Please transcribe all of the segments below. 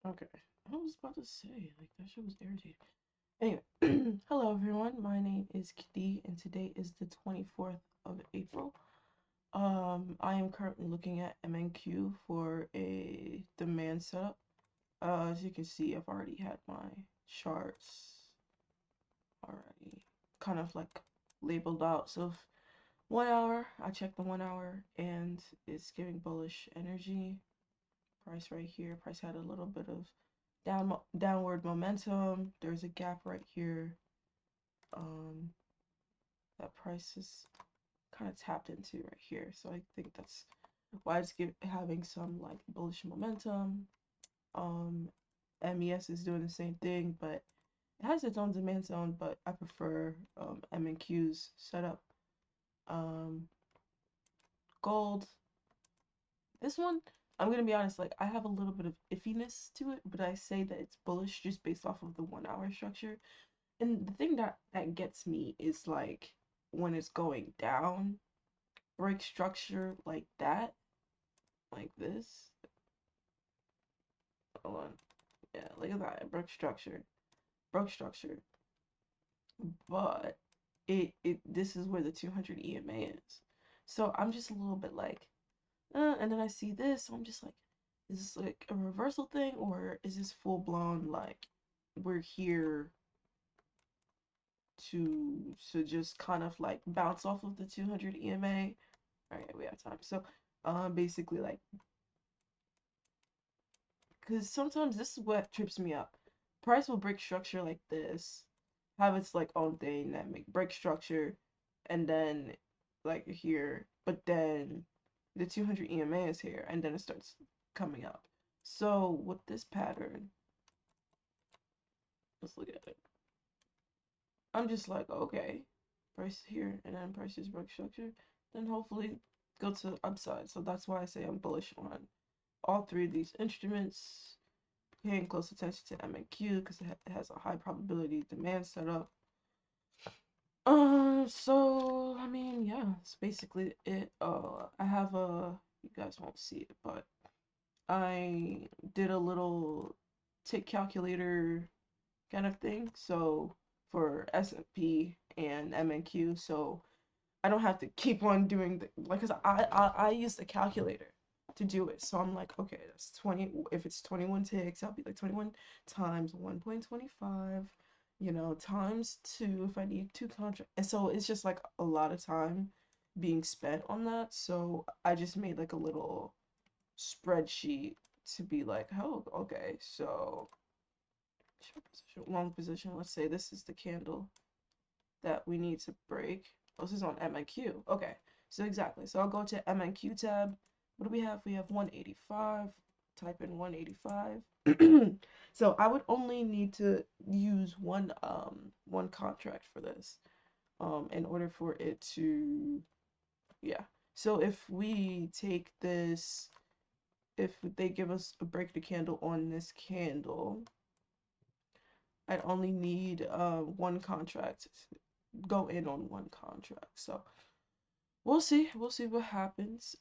Okay. I was about to say, like, that shit was irritating. Anyway, hello everyone. My name is Kadi, and today is the 24th of April. I am currently looking at MNQ for a demand setup. As you can see, I've already had my charts already kind of like labeled out. So, 1 hour, I checked the 1 hour, and it's giving bullish energy. Price right here. Price had a little bit of downward momentum. There's a gap right here. Um, that price is kind of tapped into right here. So I think that's why it's having some like bullish momentum. Um, MES is doing the same thing, but it has its own demand zone. But I prefer M&Q's setup. Um, Gold. This one, I'm gonna be honest, like I have a little bit of iffiness to it, but I say that it's bullish just based off of the 1 hour structure. And the thing that gets me is like when it's going down, break structure like that, like this. Hold on. Yeah, look at that. Broke structure. But it this is where the 200 EMA is. So I'm just a little bit like, and then I see this, so I'm just like, is this like a reversal thing, or is this full blown like we're here to just kind of like bounce off of the 200 EMA? All right, we have time. So, basically like, because sometimes this is what trips me up. Price will break structure like this, have its like own thing that make break structure, and then like here, but then the 200 EMA is here, and then it starts coming up. So with this pattern, let's look at it. I'm just like, okay, price here, and then prices break structure, then hopefully go to the upside. So that's why I say I'm bullish on all three of these instruments. Paying close attention to MNQ because it has a high probability demand setup. So I mean, yeah, it's basically it. I have a, you guys won't see it, but I did a little tick calculator kind of thing. So for S&P and MNQ, so I don't have to keep on doing the like, cause I use the calculator to do it. So I'm like, okay, that's 20. If it's 21 ticks, I'll be like 21 times 1.25, times two if I need two contracts. And so it's just like a lot of time being spent on that. So I just made like a little spreadsheet to be like, oh, okay, so short position, long position. Let's say this is the candle that we need to break. Oh, this is on MNQ. Okay, so exactly. So I'll go to MNQ tab. What do we have? We have 185. Type in 185. So I would only need to use one contract for this in order for it to, yeah. So if we take this, if they give us a break the candle on this candle, I'd only need one contract, go in on one contract. So we'll see. We'll see what happens.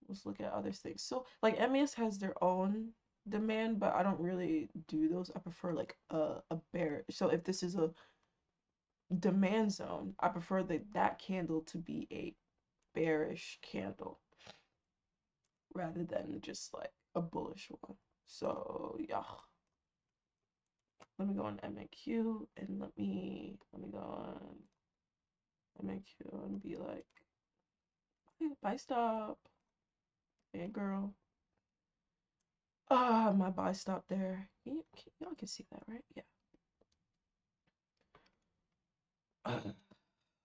Let's look at other things. So like MES has their own demand, but I don't really do those. I prefer like a bear. So if this is a demand zone, I prefer that candle to be a bearish candle rather than just like a bullish one. So yeah. Let me go on MNQ and let me go on MNQ and be like, hey, buy stop. Hey girl. Ah, my buy stop there. Y'all can see that, right? Yeah.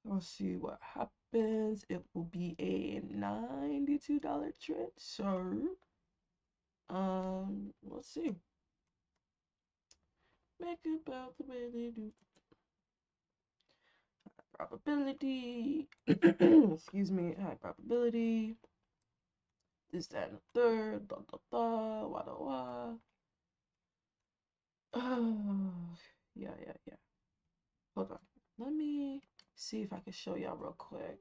Let's see what happens. It will be a $92 trade. So, let's see. Make about the way they do. Probability. Excuse me. High probability. This, that, and the third. Da, da, da. Wah, da, wah. Oh, yeah, yeah, yeah. Hold on. Let me see if I can show y'all real quick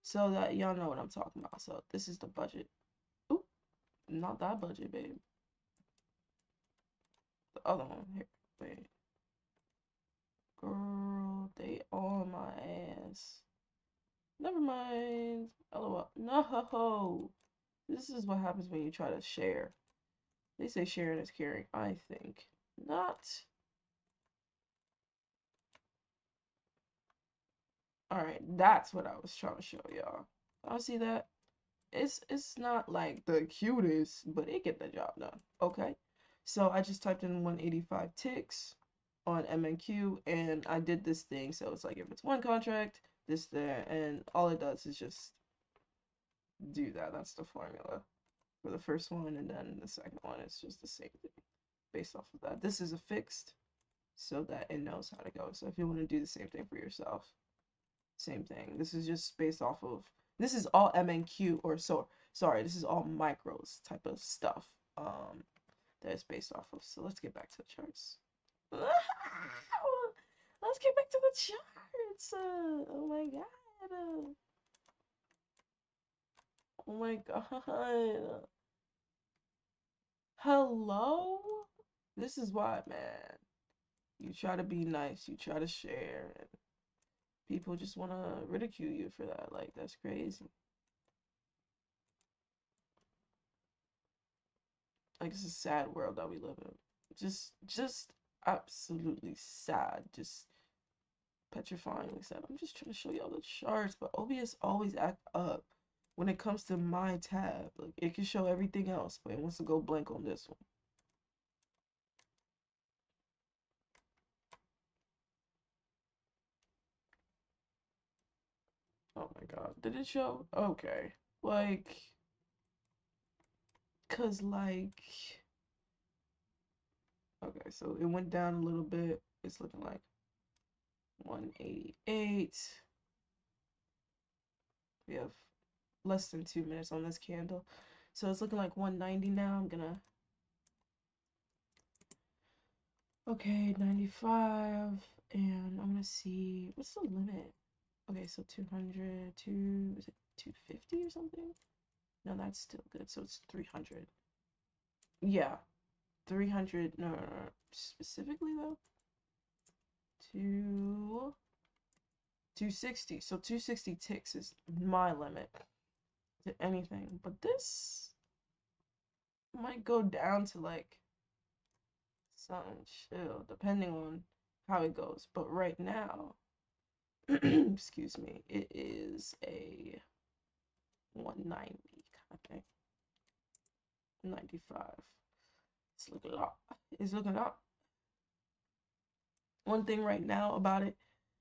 so that y'all know what I'm talking about. So this is the budget. Oop, not that budget, babe. the other one. Here, wait. Girl, they on my ass. Never mind. LOL. No. This is what happens when you try to share. They say sharing is caring. I think not. Alright, that's what I was trying to show y'all. I see that. It's not like the cutest, but it get the job done. Okay. So I just typed in 185 ticks on MNQ and I did this thing. So it's like if it's one contract, this there, and all it does is just do that. That's the formula for the first one, and then the second one is just the same thing based off of that. This is a fixed so that it knows how to go. So if you want to do the same thing for yourself, same thing. This is just based off of, this is all MNQ, or sorry, this is all micros type of stuff that is based off of. So let's get back to the charts. Let's get back to the charts. Oh my god. Oh my god. Hello? This is why, man. You try to be nice, you try to share, and people just want to ridicule you for that. Like, that's crazy. Like, it's a sad world that we live in. Just absolutely sad. Just petrifyingly sad. I'm just trying to show y'all the charts, but OBS always act up when it comes to my tab. Like, it can show everything else, but it wants to go blank on this one. Oh my god. Did it show? Okay. Like, cause like, okay, so it went down a little bit. It's looking like 188. We have less than 2 minutes on this candle. So it's looking like 190 now. I'm gonna, okay, 95, and I'm gonna see, what's the limit? Okay, so 200, is it 250 or something? No, that's still good. So it's 300. Yeah, 300, no, specifically though, 260. So 260 ticks is my limit to anything, but this might go down to like something chill, depending on how it goes. But right now, excuse me, it is a 190 kind of thing. 95. It's looking up. It's looking up. One thing right now about it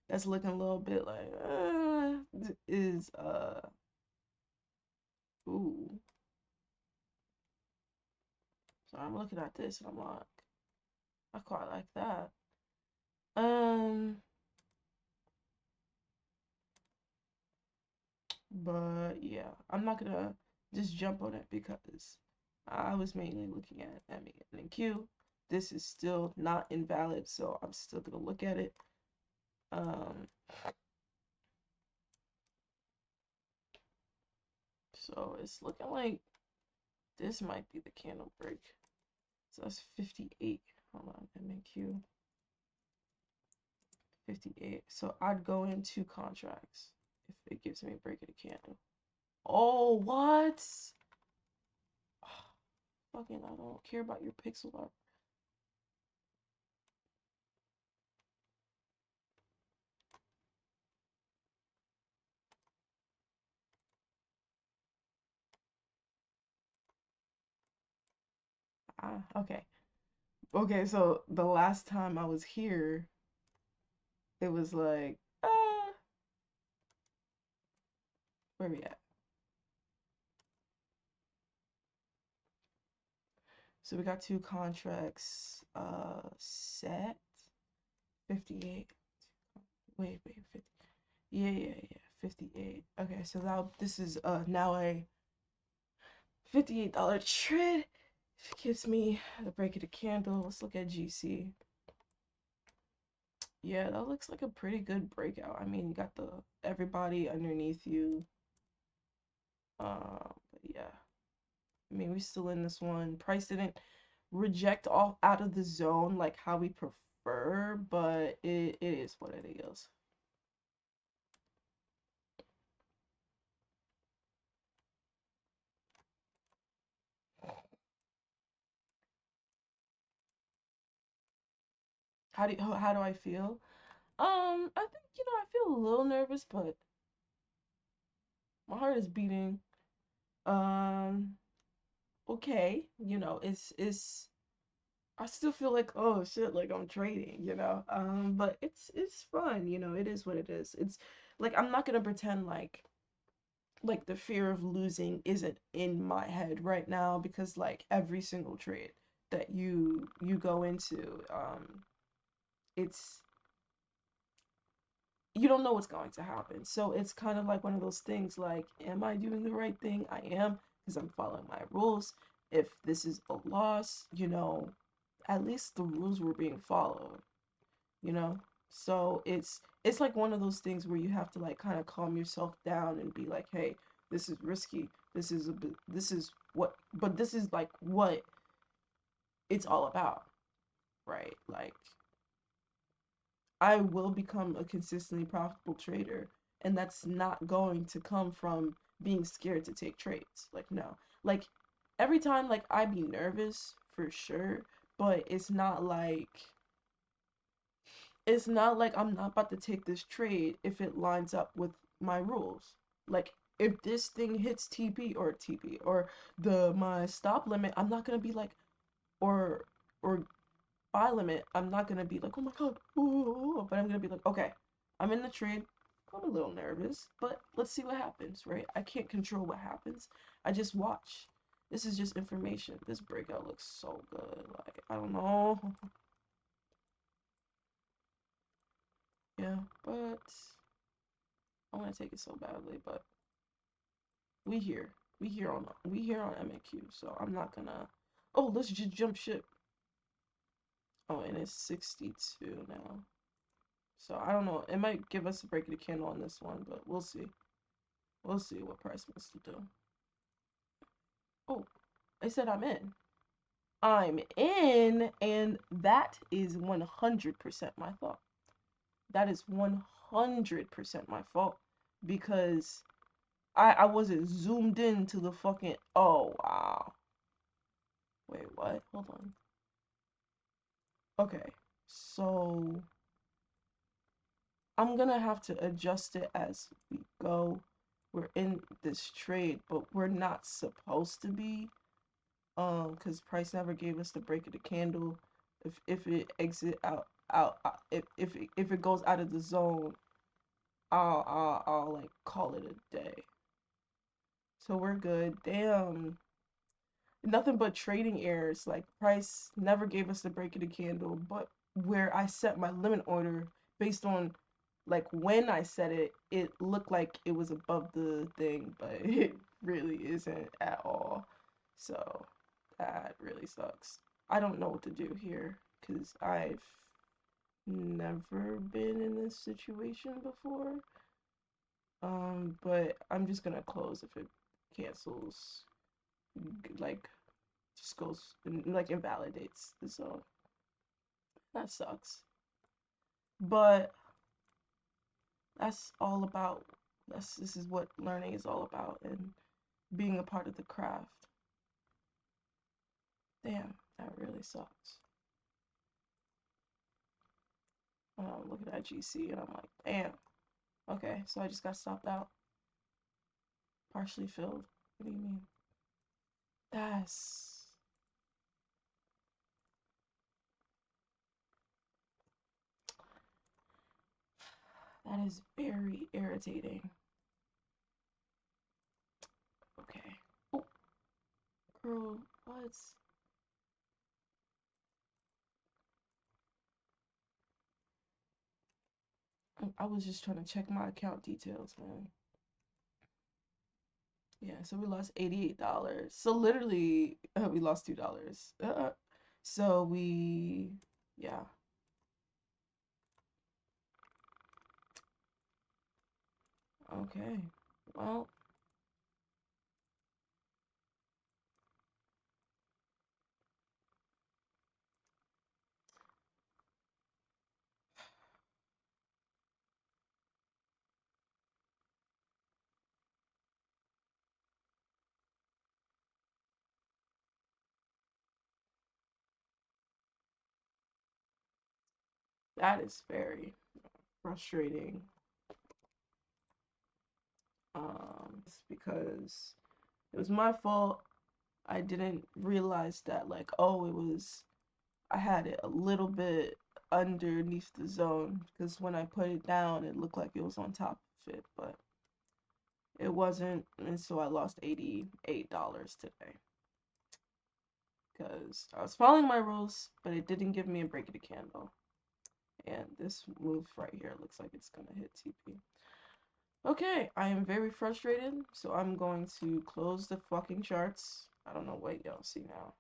that's looking a little bit like is ooh. So I'm looking at this and I'm like, I quite like that. But yeah, I'm not gonna just jump on it because I was mainly looking at ME and Q. This is still not invalid, so I'm still gonna look at it. So it's looking like this might be the candle break. So that's 58. Hold on, MNQ. 58. So I'd go in 2 contracts if it gives me a break of the candle. Oh, what? Fucking, I don't care about your pixel art. Okay. Okay, so the last time I was here, it was like, where we at? So we got 2 contracts set. 58. Wait, 50. Yeah. 58. Okay, so now this is now a $58 trade. It gives me the break of the candle. Let's look at GC. Yeah, that looks like a pretty good breakout. I mean, you got the everybody underneath you. But yeah. I mean, we still in this one. Price didn't reject off out of the zone like how we prefer, but it is what it is. How do I feel? I think, I feel a little nervous, but my heart is beating. Um, okay, it's I still feel like, oh shit, like I'm trading. But it's fun, it is what it is. It's like I'm not gonna pretend like the fear of losing isn't in my head right now, because like every single trade that you go into, it's you don't know what's going to happen. So it's kind of like one of those things like, am I doing the right thing? I am, because I'm following my rules. If this is a loss, at least the rules were being followed, you know? So it's like one of those things where you have to like kind of calm yourself down and be like, hey, this is risky. This is what, but this is like what it's all about, right? Like, I will become a consistently profitable trader, and that's not going to come from being scared to take trades. Like, no. Like, every time, like, I be nervous for sure, but it's not like I'm not about to take this trade if it lines up with my rules. Like, if this thing hits TP or the my stop limit, I'm not gonna be like, or or buy limit, I'm not gonna be like, oh my god, ooh, but I'm gonna be like, okay, I'm in the trade. I'm a little nervous, but let's see what happens, right? I can't control what happens. I just watch. This is just information. This breakout looks so good. Like, I don't know. Yeah, but I want to take it so badly, but we here. We here on MAQ, so I'm not gonna. Oh, let's just jump ship. Oh, and it's 62 now. So I don't know. It might give us a break of the candle on this one, but we'll see. We'll see what price wants to do. Oh, I said I'm in. I'm in, and that is 100% my fault. That is 100% my fault, because I wasn't zoomed in to the fucking. Oh wow. Wait, what? Hold on. Okay, so I'm gonna have to adjust it as we go. We're in this trade, but we're not supposed to be. Because price never gave us the break of the candle. If it exit if it goes out of the zone, I'll like call it a day. So we're good. Damn. Nothing but trading errors. Like, price never gave us the break of the candle, but where I set my limit order based on like when I set it, it looked like it was above the thing, but it really isn't at all. So that really sucks. I don't know what to do here because I've never been in this situation before. But I'm just gonna close if it cancels, like, just goes and like invalidates the zone. That sucks. But that's all about this is what learning is all about, and being a part of the craft. Damn, that really sucks. Look at that GC and I'm like, damn. Okay, so I just got stopped out. Partially filled. What do you mean? That's that is very irritating. Okay. Oh, girl, what? I was just trying to check my account details, man. Yeah, so we lost $88. So literally, we lost $2. So yeah. Okay. Well, That is very frustrating. It's because it was my fault. I didn't realize that, like, oh, I had it a little bit underneath the zone, because when I put it down, it looked like it was on top of it, but it wasn't, and so I lost $88 today. Because I was following my rules, but it didn't give me a break of the candle. And this move right here looks like it's gonna hit TP. Okay, I am very frustrated, so I'm going to close the fucking charts. I don't know what y'all see now.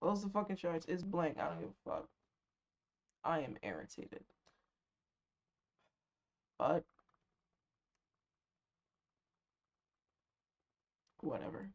Close the fucking charts. It's blank. I don't give a fuck. I am irritated. But whatever.